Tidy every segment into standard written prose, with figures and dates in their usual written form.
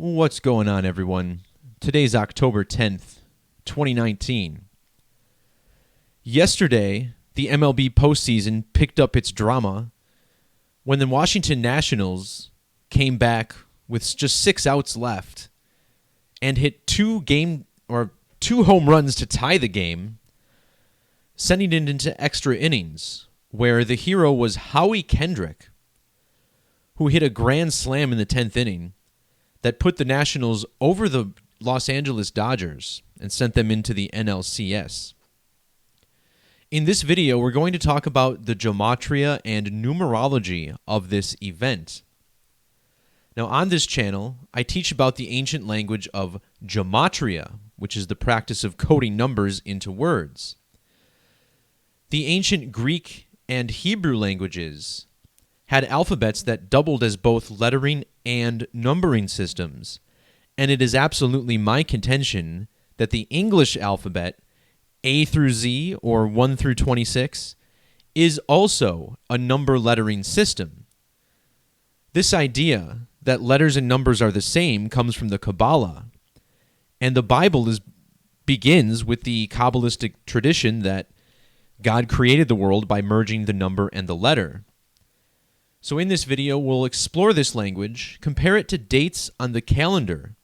What's going on, everyone? Today's October 10th, 2019. Yesterday, the MLB postseason picked up its drama when the Washington Nationals came back with just 6 outs left and hit two home runs to tie the game, sending it into extra innings, where the hero was Howie Kendrick, who hit a grand slam in the 10th inning that put the Nationals over the Los Angeles Dodgers and sent them into the NLCS. In this video, we're going to talk about the Gematria and numerology of this event. Now, on this channel, I teach about the ancient language of Gematria, which is the practice of coding numbers into words. The ancient Greek and Hebrew languages had alphabets that doubled as both lettering and numbering systems, and it is absolutely my contention that the English alphabet, A through Z or 1 through 26, is also a number lettering system. This idea that letters and numbers are the same comes from the Kabbalah, and the Bible begins with the Kabbalistic tradition that God created the world by merging the number and the letter. So in this video, we'll explore this language, compare it to dates on the calendar,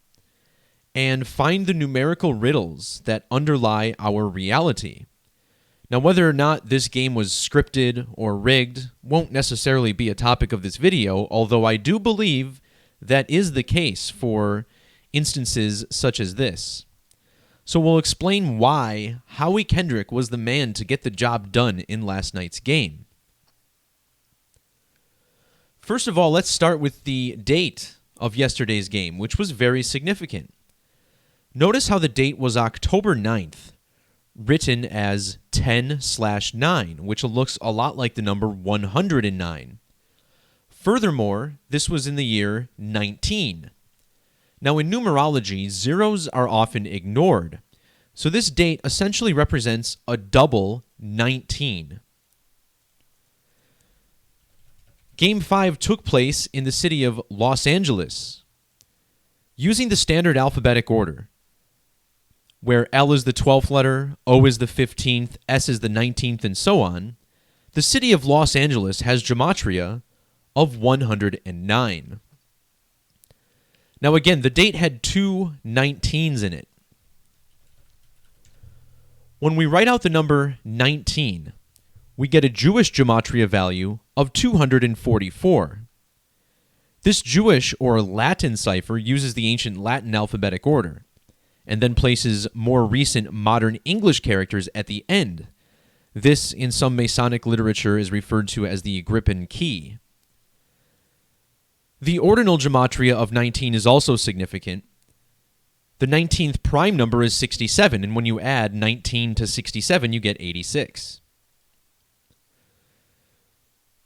and find the numerical riddles that underlie our reality. Now, whether or not this game was scripted or rigged won't necessarily be a topic of this video, although I do believe that is the case for instances such as this. So we'll explain why Howie Kendrick was the man to get the job done in last night's game. First of all, let's start with the date of yesterday's game, which was very significant. Notice how the date was October 9th, written as 10/9, which looks a lot like the number 109. Furthermore, this was in the year 19. Now, in numerology, zeros are often ignored, so this date essentially represents a double 19. Game 5 took place in the city of Los Angeles. Using the standard alphabetic order, where L is the 12th letter, O is the 15th, S is the 19th, and so on, the city of Los Angeles has Gematria of 109. Now again, the date had 2 19s in it. When we write out the number 19, we get a Jewish Gematria value of 244. This Jewish or Latin cipher uses the ancient Latin alphabetic order and then places more recent modern English characters at the end. This, in some Masonic literature, is referred to as the Agrippin key. The ordinal Gematria of 19 is also significant. The 19th prime number is 67, and when you add 19 to 67, you get 86.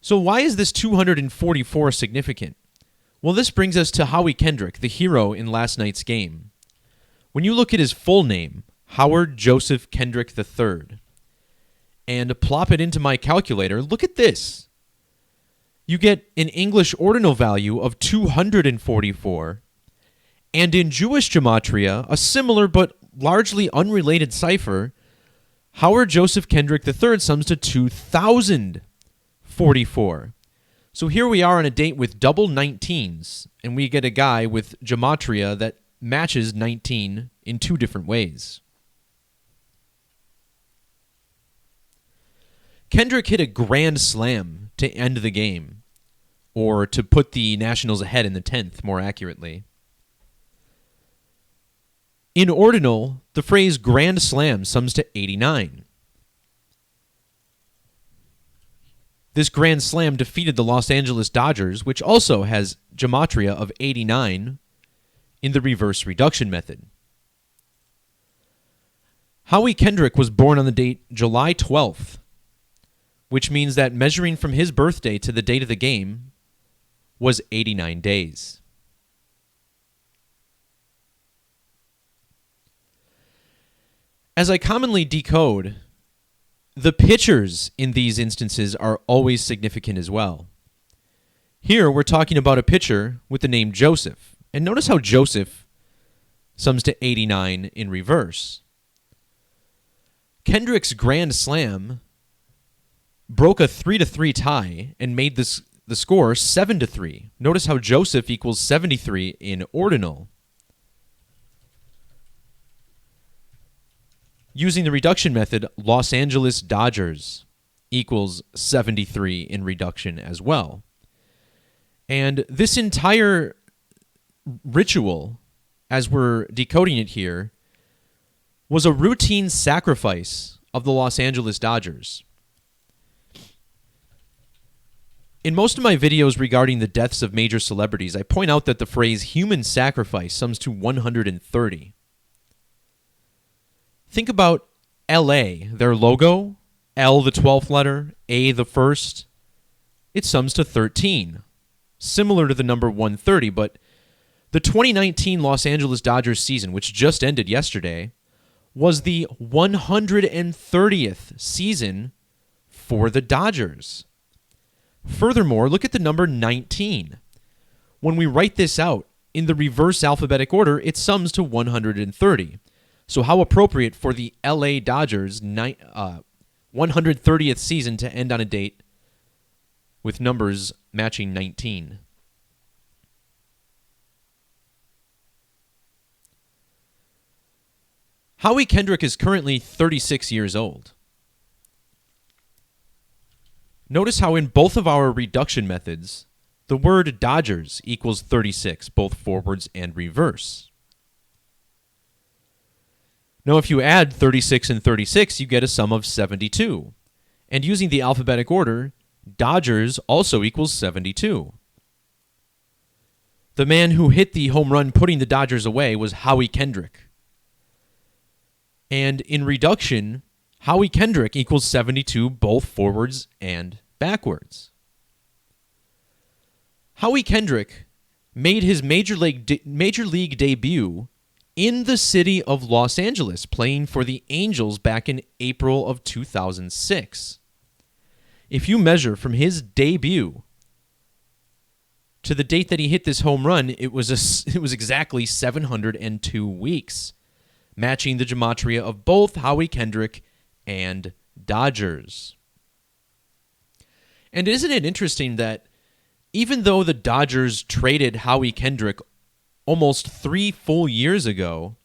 So why is this 244 significant? Well, this brings us to Howie Kendrick, the hero in last night's game. When you look at his full name, Howard Joseph Kendrick III, and plop it into my calculator, look at this. You get an English ordinal value of 244, and in Jewish Gematria, a similar but largely unrelated cipher, Howard Joseph Kendrick III sums to 2,044. So here we are on a date with double 19s, and we get a guy with Gematria that matches 19 in 2 different ways. Kendrick hit a grand slam to end the game, or to put the Nationals ahead in the 10th, more accurately. In ordinal, the phrase grand slam sums to 89. This grand slam defeated the Los Angeles Dodgers, which also has Gematria of 89 in the reverse reduction method. Howie Kendrick was born on the date July 12th, which means that measuring from his birthday to the date of the game was 89 days. As I commonly decode, the pitchers in these instances are always significant as well. Here we're talking about a pitcher with the name Joseph, And notice how Joseph sums to 89 in reverse. Kendrick's Grand Slam broke a 3-3 tie and made the score 7-3. Notice how Joseph equals 73 in ordinal. Using the reduction method, Los Angeles Dodgers equals 73 in reduction as well. And this entire ritual, as we're decoding it here, was a routine sacrifice of the Los Angeles Dodgers. In most of my videos regarding the deaths of major celebrities, I point out that the phrase human sacrifice sums to 130. Think about LA, their logo, L the 12th letter, A the first. It sums to 13, similar to the number 130, but the 2019 Los Angeles Dodgers season, which just ended yesterday, was the 130th season for the Dodgers. Furthermore, look at the number 19. When we write this out in the reverse alphabetic order, it sums to 130. So how appropriate for the LA Dodgers 130th season to end on a date with numbers matching 19. Howie Kendrick is currently 36 years old. Notice how in both of our reduction methods, the word Dodgers equals 36, both forwards and reverse. Now, if you add 36 and 36, you get a sum of 72. And using the alphabetic order, Dodgers also equals 72. The man who hit the home run putting the Dodgers away was Howie Kendrick. And in reduction, Howie Kendrick equals 72, both forwards and backwards. Howie Kendrick made his Major League debut in the city of Los Angeles, playing for the Angels back in April of 2006. If you measure from his debut to the date that he hit this home run, it was exactly 702 weeks, matching the Gematria of both Howie Kendrick and Dodgers. And isn't it interesting that even though the Dodgers traded Howie Kendrick almost 3 full years ago,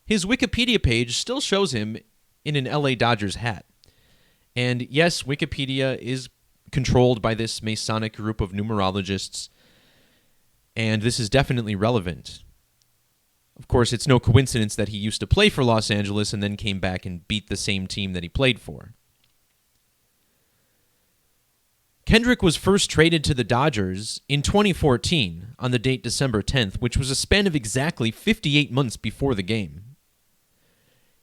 his Wikipedia page still shows him in an LA Dodgers hat. And yes, Wikipedia is controlled by this Masonic group of numerologists, and this is definitely relevant. Of course, it's no coincidence that he used to play for Los Angeles and then came back and beat the same team that he played for. Kendrick was first traded to the Dodgers in 2014 on the date December 10th, which was a span of exactly 58 months before the game.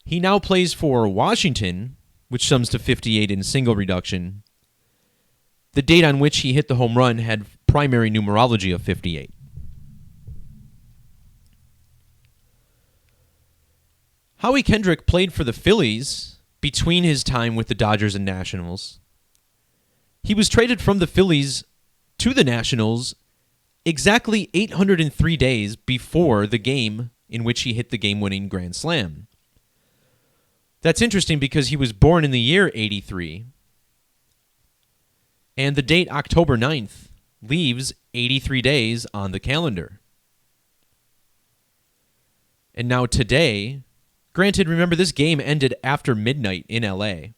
He now plays for Washington, which sums to 58 in single reduction. The date on which he hit the home run had primary numerology of 58. Howie Kendrick played for the Phillies between his time with the Dodgers and Nationals. He was traded from the Phillies to the Nationals exactly 803 days before the game in which he hit the game-winning Grand Slam. That's interesting because he was born in the year 83, and the date October 9th leaves 83 days on the calendar. And now today, granted, remember this game ended after midnight in LA,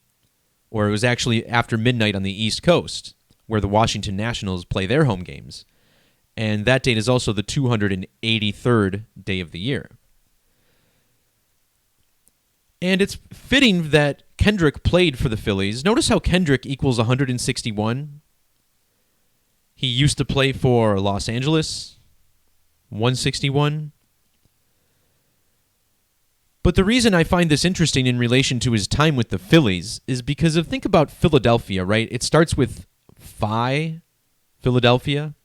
or it was actually after midnight on the East Coast, where the Washington Nationals play their home games. And that date is also the 283rd day of the year. And it's fitting that Kendrick played for the Phillies. Notice how Kendrick equals 161. He used to play for Los Angeles, 161. But the reason I find this interesting in relation to his time with the Phillies is because think about Philadelphia, right? It starts with Phi, Philadelphia.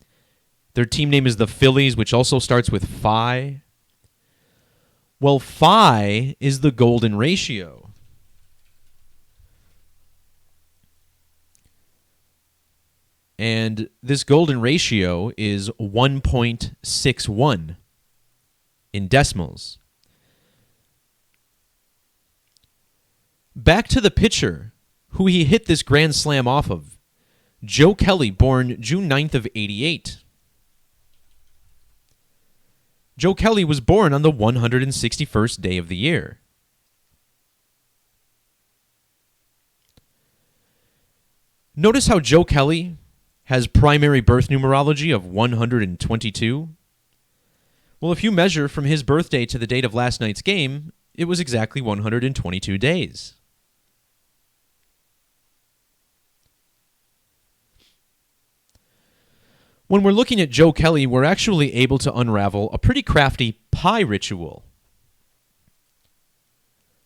Their team name is the Phillies, which also starts with Phi. Well, Phi is the golden ratio. And this golden ratio is 1.61. in decimals. Back to the pitcher who he hit this grand slam off of. Joe Kelly, born June 9th of 88. Joe Kelly was born on the 161st day of the year. Notice how Joe Kelly has primary birth numerology of 122. Well, if you measure from his birthday to the date of last night's game, it was exactly 122 days. When we're looking at Joe Kelly, we're actually able to unravel a pretty crafty pi ritual.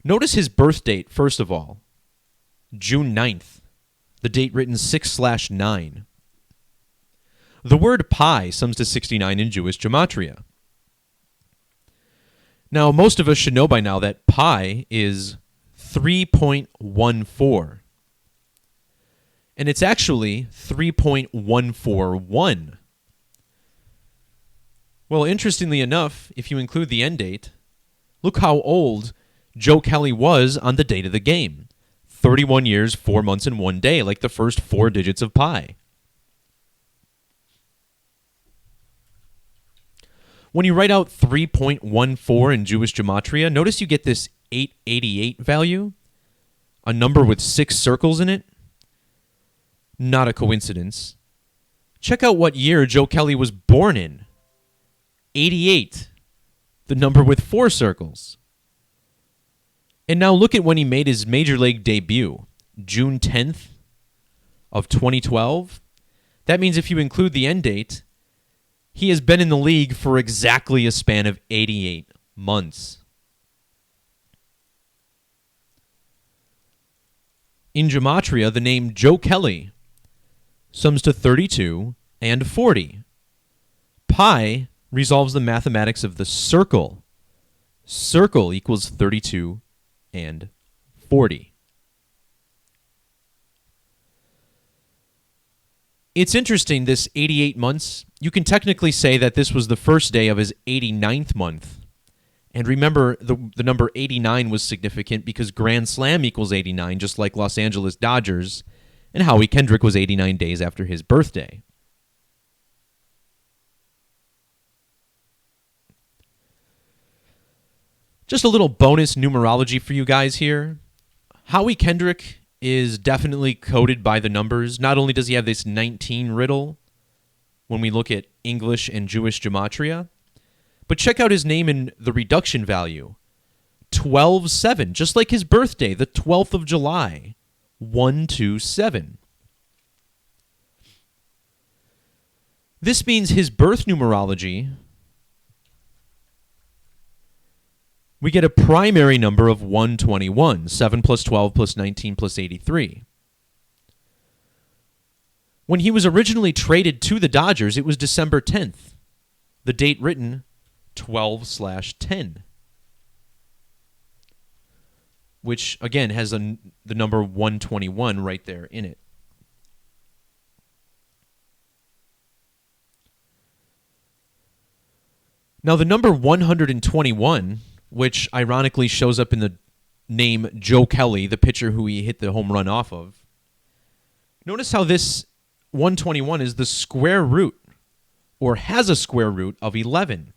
Notice his birth date, first of all, June 9th, the date written 6/9. The word pi sums to 69 in Jewish Gematria. Now, most of us should know by now that pi is 3.14. And it's actually 3.141. Well, interestingly enough, if you include the end date, look how old Joe Kelly was on the date of the game. 31 years, 4 months, and 1 day, like the first 4 digits of pi. When you write out 3.14 in Jewish Gematria, notice you get this 888 value, a number with 6 circles in it. Not a coincidence. Check out what year Joe Kelly was born in. 88, the number with 4 circles. And now look at when he made his Major League debut, June 10th of 2012. That means if you include the end date, he has been in the league for exactly a span of 88 months. In Gematria, the name Joe Kelly sums to 32 and 40. Pi resolves the mathematics of the circle. Circle equals 32 and 40. It's interesting, this 88 months, you can technically say that this was the first day of his 89th month. And remember, the number 89 was significant because Grand Slam equals 89, just like Los Angeles Dodgers, and Howie Kendrick was 89 days after his birthday. Just a little bonus numerology for you guys here. Howie Kendrick is definitely coded by the numbers. Not only does he have this 19 riddle when we look at English and Jewish Gematria, but check out his name in the reduction value. 12-7, just like his birthday, the 12th of July. 127. This means his birth numerology, we get a primary number of 121, 7 plus 12 plus 19 plus 83. When he was originally traded to the Dodgers, it was December 10th, the date written 12/10. Which, again, has the number 121 right there in it. Now, the number 121, which ironically shows up in the name Joe Kelly, the pitcher who he hit the home run off of, notice how this 121 is the square root, or has a square root of 11.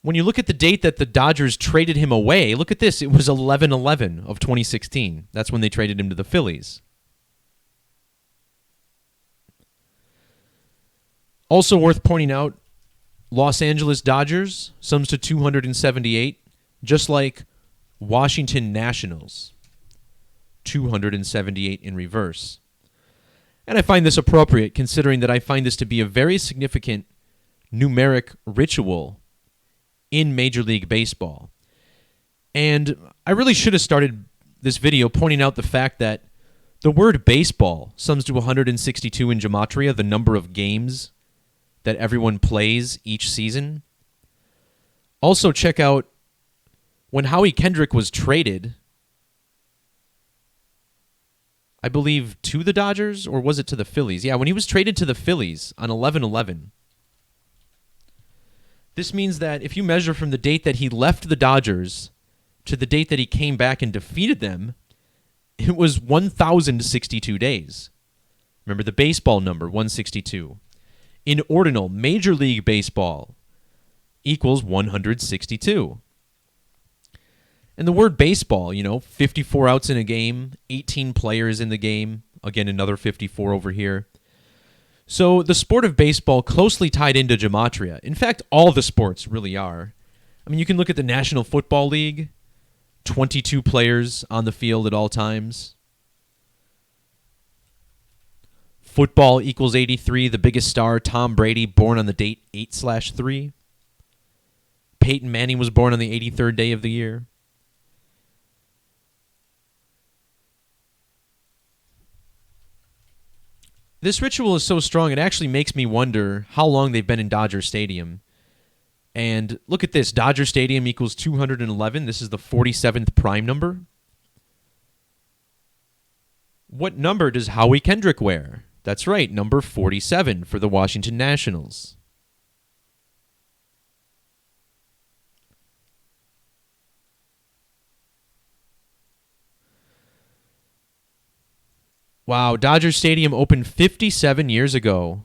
When you look at the date that the Dodgers traded him away, look at this. It was 11/11 of 2016. That's when they traded him to the Phillies. Also worth pointing out, Los Angeles Dodgers sums to 278, just like Washington Nationals, 278 in reverse. And I find this appropriate, considering that I find this to be a very significant numeric ritual in Major League Baseball. And I really should have started this video pointing out the fact that the word baseball sums to 162 in Gematria, the number of games that everyone plays each season. Also, check out when Howie Kendrick was traded, I believe, to the Dodgers, or was it to the Phillies? Yeah, when he was traded to the Phillies on 11/11, This means that if you measure from the date that he left the Dodgers to the date that he came back and defeated them, it was 1,062 days. Remember the baseball number, 162. In ordinal, Major League Baseball equals 162. And the word baseball, 54 outs in a game, 18 players in the game. Again, another 54 over here. So the sport of baseball closely tied into Gematria. In fact, all the sports really are. I mean, you can look at the National Football League, 22 players on the field at all times. Football equals 83. The biggest star, Tom Brady, born on the date 8/3. Peyton Manning was born on the 83rd day of the year. This ritual is so strong, it actually makes me wonder how long they've been in Dodger Stadium. And look at this. Dodger Stadium equals 211. This is the 47th prime number. What number does Howie Kendrick wear? That's right, number 47 for the Washington Nationals. Wow, Dodger Stadium opened 57 years ago.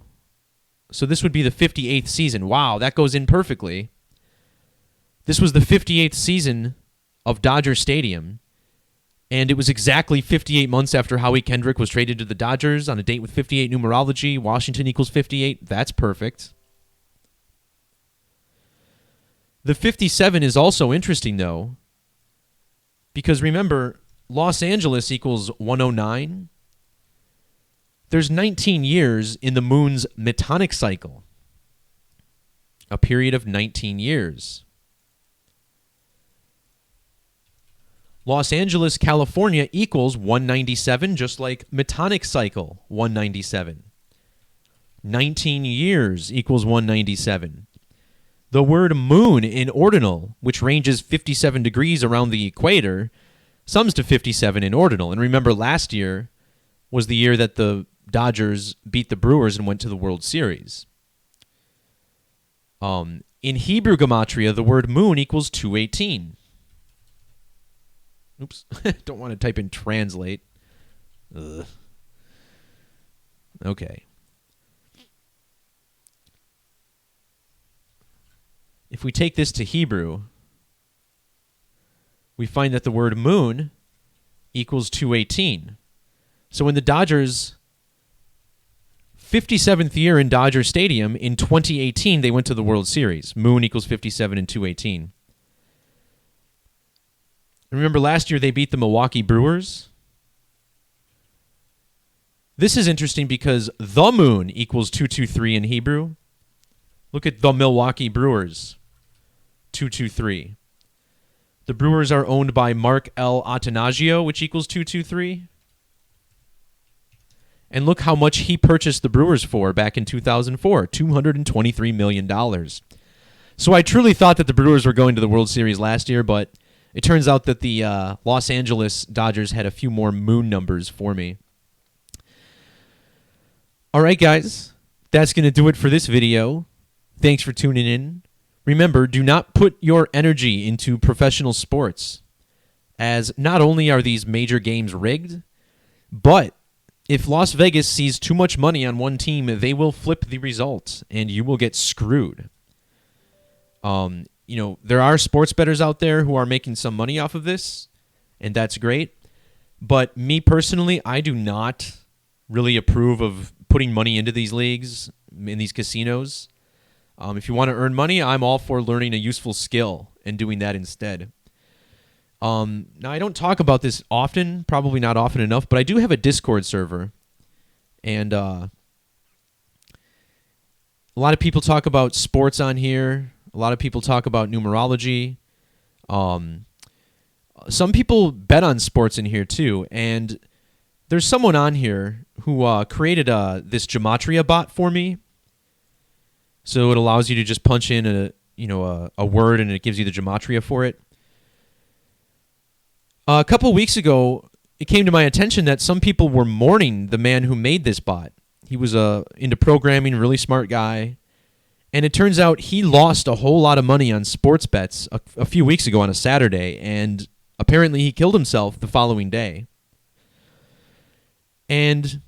So this would be the 58th season. Wow, that goes in perfectly. This was the 58th season of Dodger Stadium, and it was exactly 58 months after Howie Kendrick was traded to the Dodgers on a date with 58 numerology. Washington equals 58. That's perfect. The 57 is also interesting, though, because remember, Los Angeles equals 109. There's 19 years in the moon's metonic cycle, a period of 19 years. Los Angeles, California equals 197, just like metonic cycle, 197. 19 years equals 197. The word moon in ordinal, which ranges 57 degrees around the equator, sums to 57 in ordinal. And remember, last year was the year that the Dodgers beat the Brewers and went to the World Series. In Hebrew Gematria, the word moon equals 218. Oops, don't want to type in translate. Ugh. Okay. If we take this to Hebrew, we find that the word moon equals 218. So in the Dodgers' 57th year in Dodger Stadium, in 2018, they went to the World Series. Moon equals 57 and 218. Remember last year they beat the Milwaukee Brewers? This is interesting because the moon equals 223 in Hebrew. Look at the Milwaukee Brewers, 223. The Brewers are owned by Mark L. Attanasio, which equals 223. And look how much he purchased the Brewers for back in 2004, $223 million. So I truly thought that the Brewers were going to the World Series last year, but it turns out that the Los Angeles Dodgers had a few more moon numbers for me. All right, guys, that's going to do it for this video. Thanks for tuning in. Remember, do not put your energy into professional sports, as not only are these major games rigged, but if Las Vegas sees too much money on one team, they will flip the results, and you will get screwed. There are sports bettors out there who are making some money off of this, and that's great. But me personally, I do not really approve of putting money into these leagues, in these casinos. If you want to earn money, I'm all for learning a useful skill and doing that instead. Now, I don't talk about this often, probably not often enough, but I do have a Discord server. And a lot of people talk about sports on here. A lot of people talk about numerology. Some people bet on sports in here too. And there's someone on here who created this Gematria bot for me. So it allows you to just punch in a word and it gives you the Gematria for it. A couple weeks ago, it came to my attention that some people were mourning the man who made this bot. He was into programming, really smart guy, And it turns out he lost a whole lot of money on sports bets a few weeks ago on a Saturday, and apparently he killed himself the following day. And,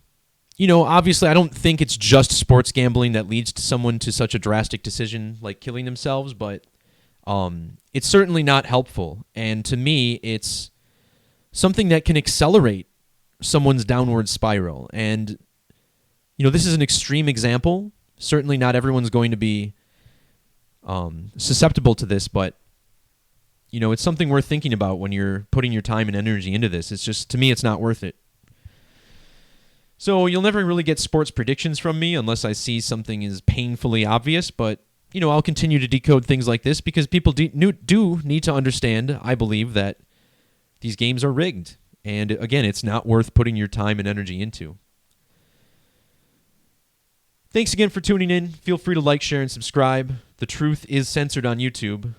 obviously I don't think it's just sports gambling that leads to someone to such a drastic decision like killing themselves, but it's certainly not helpful. And to me, it's something that can accelerate someone's downward spiral. And, this is an extreme example. Certainly not everyone's going to be susceptible to this, but, it's something worth thinking about when you're putting your time and energy into this. It's just, to me, it's not worth it. So you'll never really get sports predictions from me unless I see something is painfully obvious, but, I'll continue to decode things like this because people do need to understand, I believe, that these games are rigged. And again, it's not worth putting your time and energy into. Thanks again for tuning in. Feel free to like, share, and subscribe. The truth is censored on YouTube,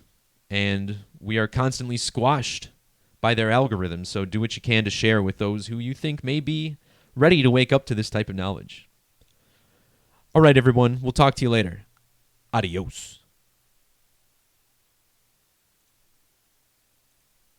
and we are constantly squashed by their algorithms, so do what you can to share with those who you think may be ready to wake up to this type of knowledge. All right, everyone. We'll talk to you later. Adios.